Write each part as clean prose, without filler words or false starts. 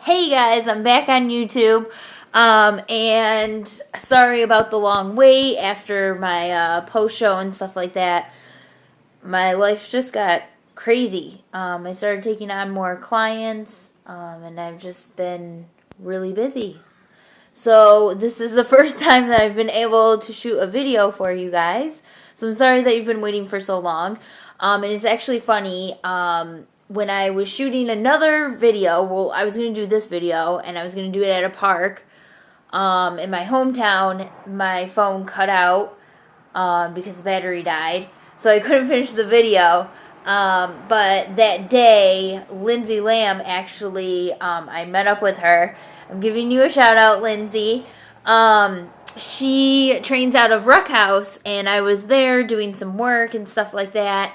Hey guys, I'm back on YouTube. And sorry about the long wait after my post show and stuff like that. My life just got crazy. I started taking on more clients, and I've just been really busy. So this is the first time that I've been able to shoot a video for you guys. So I'm sorry that you've been waiting for so long. And it's actually funny. When I was shooting another video, well, I was going to do this video, and I was going to do it at a park in my hometown. My phone cut out because the battery died, so I couldn't finish the video. But that day, Lindsay Lamb, actually, I met up with her. I'm giving you a shout out, Lindsay. She trains out of Ruck House, and I was there doing some work and stuff like that,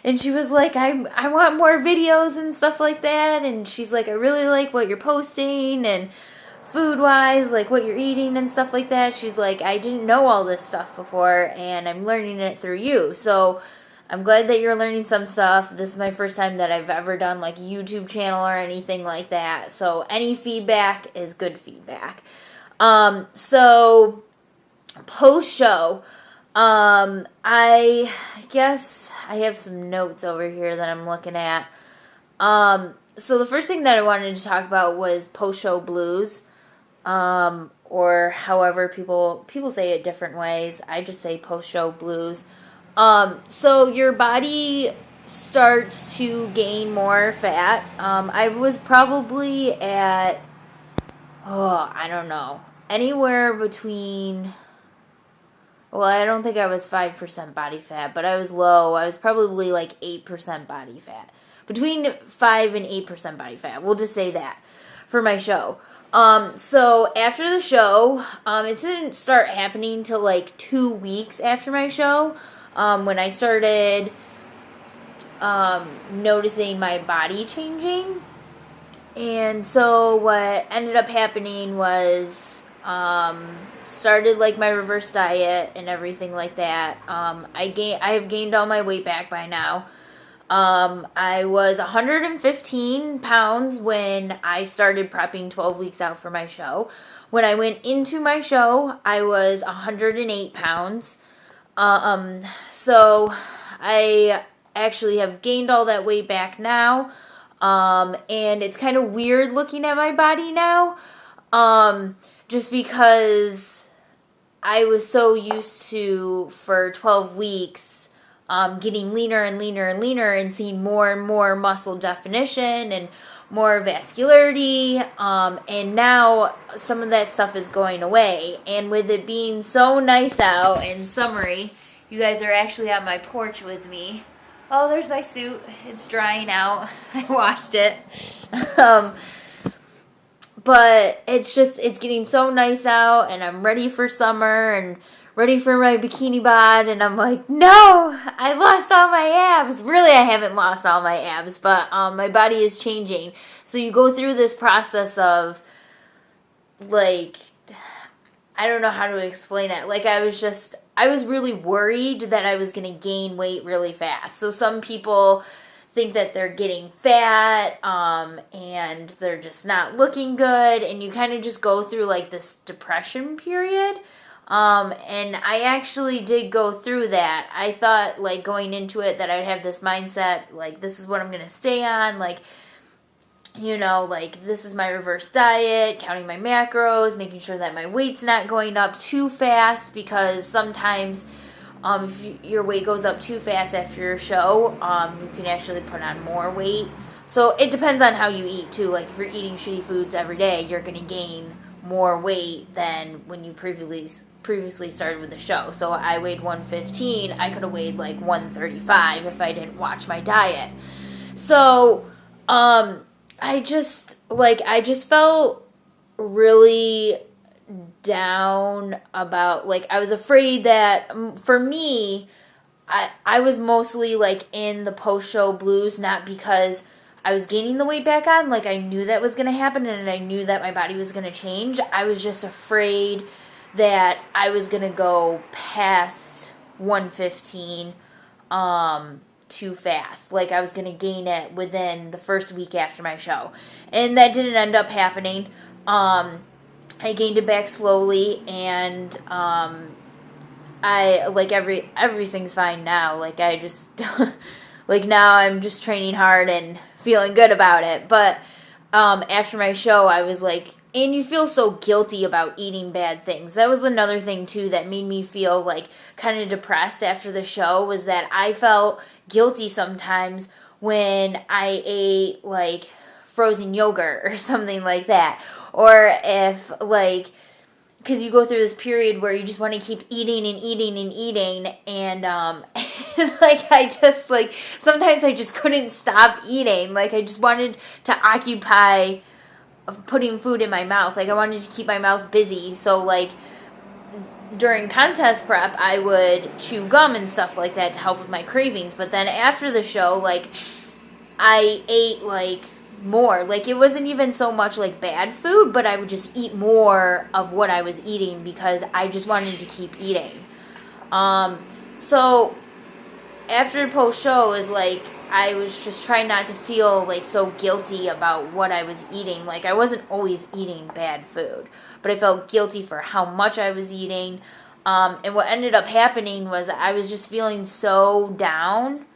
and she was like, I want more videos and stuff like that, and she's like, I really like what you're posting, and food-wise, like what you're eating and stuff like that. She's like, I didn't know all this stuff before, and I'm learning it through you, so I'm glad that you're learning some stuff. This is my first time that I've ever done like a YouTube channel or anything like that, so any feedback is good feedback. So post-show, I guess I have some notes over here that I'm looking at. So the first thing that I wanted to talk about was post-show blues, or however people say it different ways. I just say post-show blues. So your body starts to gain more fat. I was probably at, I don't know, anywhere between, well, I don't think I was 5% body fat, but I was low. I was probably like 8% body fat. Between 5 and 8% body fat. We'll just say that for my show. So after the show, it didn't start happening till like 2 weeks after my show, when I started noticing my body changing. And so what ended up happening was, started like my reverse diet and everything like that. I have gained all my weight back by now. I was 115 pounds when I started prepping 12 weeks out for my show. When I went into my show, I was 108 pounds. So I actually have gained all that weight back now. And it's kind of weird looking at my body now. Just because I was so used to, for 12 weeks, getting leaner and leaner and leaner and seeing more and more muscle definition and more vascularity. And now some of that stuff is going away. And with it being so nice out and summery, you guys are actually on my porch with me. Oh, there's my suit. It's drying out. I washed it. But it's getting so nice out, and I'm ready for summer and ready for my bikini bod, and I'm like, no, I lost all my abs. Really, I haven't lost all my abs, but my body is changing. So you go through this process of, like, I don't know how to explain it. Like, I was really worried that I was going to gain weight really fast. So some people think that they're getting fat, and they're just not looking good, and you kind of just go through like this depression period, and I actually did go through that. I thought, like, going into it that I'd have this mindset, like, this is what I'm going to stay on, like, you know, like, this is my reverse diet, counting my macros, making sure that my weight's not going up too fast, because sometimes if your weight goes up too fast after your show, you can actually put on more weight. So it depends on how you eat too. Like, if you're eating shitty foods every day, you're going to gain more weight than when you previously started with the show. So I weighed 115. I could have weighed like 135 if I didn't watch my diet. So I just felt really down about, like, I was afraid that, for me, I was mostly like in the post-show blues, not because I was gaining the weight back on, like, I knew that was going to happen and I knew that my body was going to change. I was just afraid that I was going to go past 115 too fast. Like, I was going to gain it within the first week after my show. And that didn't end up happening. I gained it back slowly, and I, like, everything's fine now. Like, I just, like, now I'm just training hard and feeling good about it. But after my show, I was like, and you feel so guilty about eating bad things. That was another thing, too, that made me feel, like, kind of depressed after the show, was that I felt guilty sometimes when I ate, like, frozen yogurt or something like that. Or if, like, because you go through this period where you just want to keep eating and eating and eating, and, like, I just, like, sometimes I just couldn't stop eating. Like, I just wanted to occupy putting food in my mouth. Like, I wanted to keep my mouth busy. So, like, during contest prep, I would chew gum and stuff like that to help with my cravings. But then after the show, like, I ate, like, more. Like, it wasn't even so much, like, bad food, but I would just eat more of what I was eating because I just wanted to keep eating. So after post-show is, like, I was just trying not to feel, like, so guilty about what I was eating. Like, I wasn't always eating bad food, but I felt guilty for how much I was eating. And what ended up happening was I was just feeling so down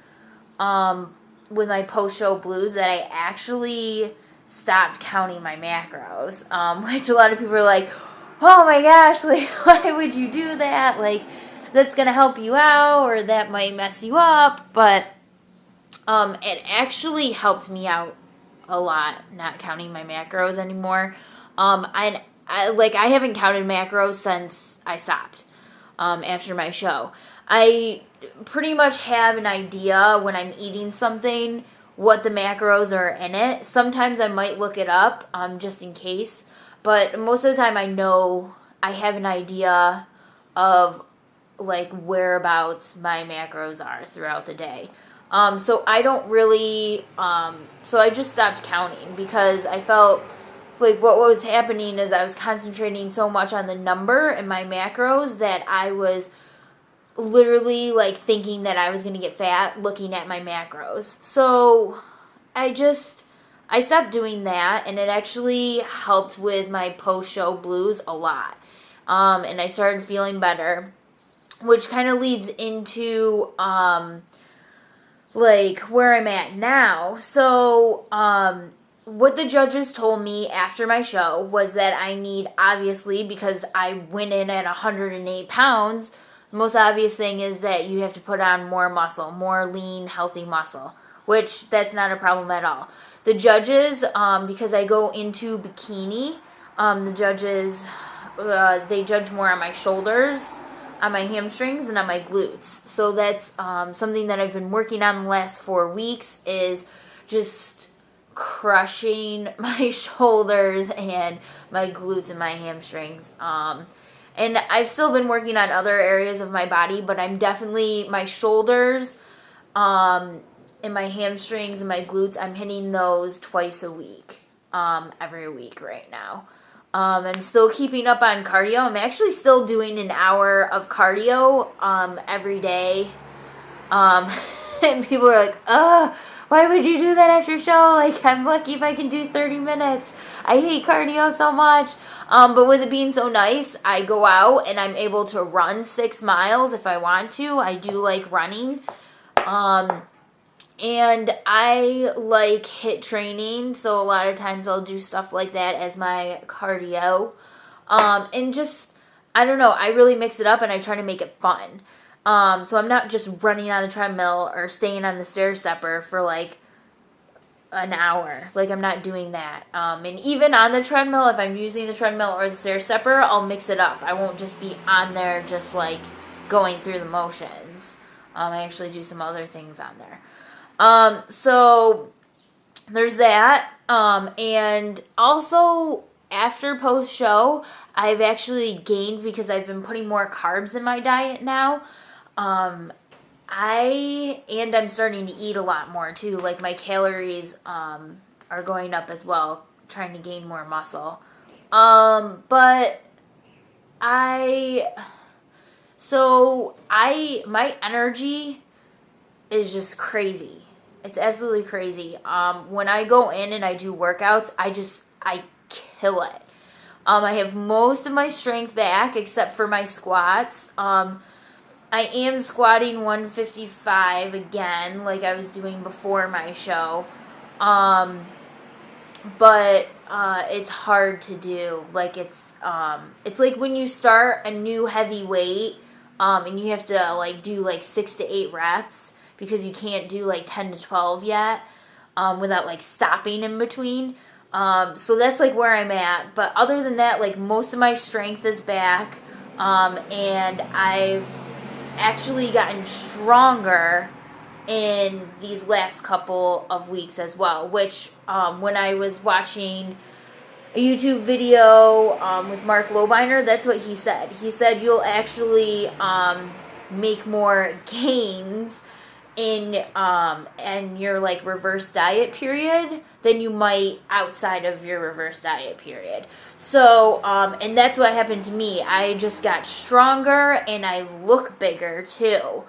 with my post-show blues that I actually stopped counting my macros, which a lot of people are like, oh my gosh, like, why would you do that? Like, that's going to help you out, or that might mess you up. But it actually helped me out a lot, not counting my macros anymore. I haven't counted macros since I stopped after my show. I pretty much have an idea when I'm eating something what the macros are in it. Sometimes I might look it up just in case, but most of the time I know I have an idea of, like, whereabouts my macros are throughout the day. So I don't really, so I just stopped counting because I felt like what was happening is I was concentrating so much on the number and my macros that I was literally, like, thinking that I was going to get fat looking at my macros. So I stopped doing that, and it actually helped with my post-show blues a lot. And I started feeling better, which kind of leads into, like, where I'm at now. So, what the judges told me after my show was that I need, obviously, because I went in at 108 pounds, the most obvious thing is that you have to put on more muscle, more lean, healthy muscle, which that's not a problem at all. The judges, because I go into bikini, the judges, they judge more on my shoulders, on my hamstrings, and on my glutes. So that's something that I've been working on the last 4 weeks, is just crushing my shoulders and my glutes and my hamstrings. And I've still been working on other areas of my body, but I'm definitely, my shoulders and my hamstrings and my glutes, I'm hitting those twice a week, every week right now. I'm still keeping up on cardio. I'm actually still doing an hour of cardio every day. And people are like, why would you do that after your show? Like, I'm lucky if I can do 30 minutes. I hate cardio so much. But with it being so nice, I go out and I'm able to run 6 miles if I want to. I do like running. And I like HIIT training, so a lot of times I'll do stuff like that as my cardio. And just, I don't know, I really mix it up and I try to make it fun. So I'm not just running on the treadmill or staying on the stair stepper for like an hour. Like, I'm not doing that. And even on the treadmill, if I'm using the treadmill or the stair stepper, I'll mix it up. I won't just be on there just like going through the motions. I actually do some other things on there. So there's that. And also after post show, I've actually gained because I've been putting more carbs in my diet now. I'm starting to eat a lot more too. Like, my calories, are going up as well, trying to gain more muscle. But my energy is just crazy. It's absolutely crazy. When I go in and I do workouts, I kill it. I have most of my strength back except for my squats. I am squatting 155 again, like I was doing before my show. But it's hard to do. Like it's like when you start a new heavy weight, and you have to like do like 6 to 8 reps because you can't do like 10 to 12 yet, without like stopping in between. So that's like where I'm at. But other than that, like most of my strength is back, and I've actually gotten stronger in these last couple of weeks as well, which when I was watching a YouTube video with Mark Lobiner, that's what he said. He said you'll actually make more gains in your like reverse diet period than you might outside of your reverse diet period. So and that's what happened to me. I just got stronger and I look bigger too.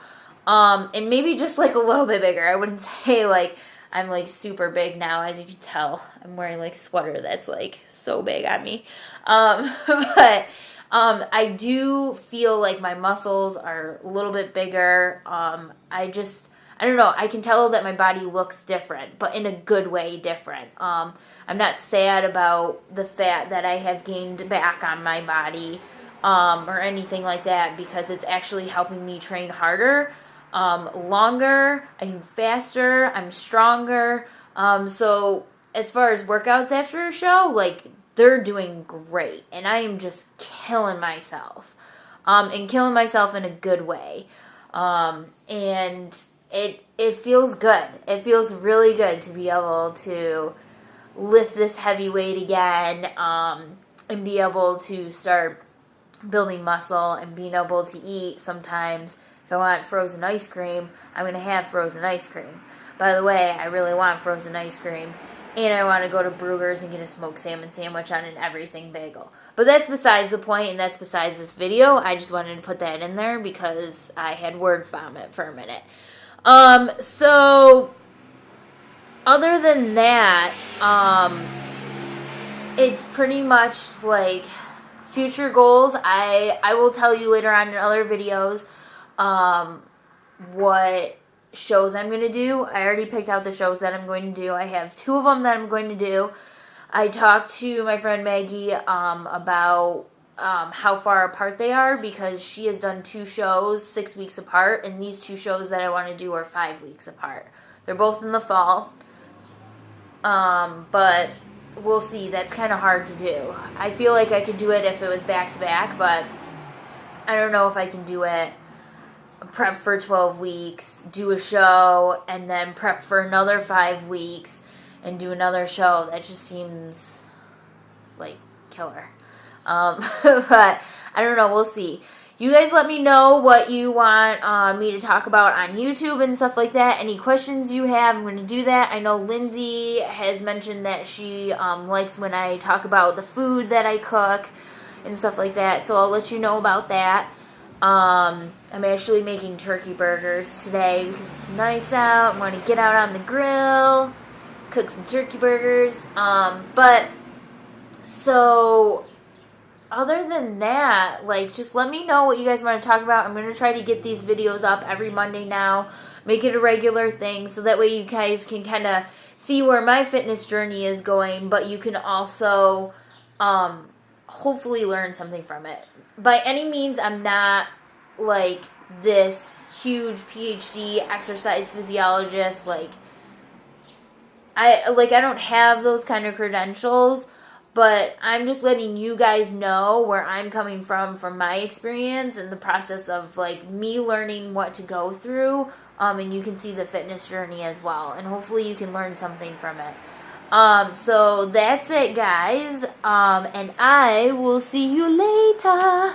And maybe just like a little bit bigger. I wouldn't say like I'm like super big now. As you can tell, I'm wearing like a sweater that's like so big on me. But I do feel like my muscles are a little bit bigger. I don't know. I can tell that my body looks different, but in a good way different. I'm not sad about the fat that I have gained back on my body, or anything like that, because it's actually helping me train harder, longer, I'm faster, I'm stronger. So as far as workouts after a show, like they're doing great, and I am just killing myself, and killing myself in a good way. And it feels good. It feels really good to be able to lift this heavy weight again, and be able to start building muscle and being able to eat. Sometimes if I want frozen ice cream, I'm going to have frozen ice cream. By the way, I really want frozen ice cream, and I want to go to Brugger's and get a smoked salmon sandwich on an everything bagel. But that's besides the point, and that's besides this video. I just wanted to put that in there because I had word vomit for a minute. So other than that, it's pretty much like future goals. I will tell you later on in other videos, what shows I'm going to do. I already picked out the shows that I'm going to do. I have 2 of them that I'm going to do. I talked to my friend Maggie, about how far apart they are, because she has done 2 shows 6 weeks apart, and these 2 shows that I want to do are 5 weeks apart. They're both in the fall, but we'll see. That's kind of hard to do. I feel like I could do it if it was back to back, but I don't know if I can do it. Prep for 12 weeks, do a show, and then prep for another 5 weeks and do another show. That just seems like killer. But I don't know. We'll see. You guys let me know what you want me to talk about on YouTube and stuff like that. Any questions you have, I'm going to do that. I know Lindsay has mentioned that she likes when I talk about the food that I cook and stuff like that. So I'll let you know about that. I'm actually making turkey burgers today because it's nice out. I'm going to get out on the grill, cook some turkey burgers. But so other than that, like, just let me know what you guys want to talk about. I'm going to try to get these videos up every Monday now, make it a regular thing, so that way you guys can kind of see where my fitness journey is going, but you can also hopefully learn something from it. By any means, I'm not like this huge PhD exercise physiologist. Like I don't have those kind of credentials, but I'm just letting you guys know where I'm coming from my experience and the process of like me learning what to go through. And you can see the fitness journey as well, and hopefully you can learn something from it. So that's it, guys. And I will see you later.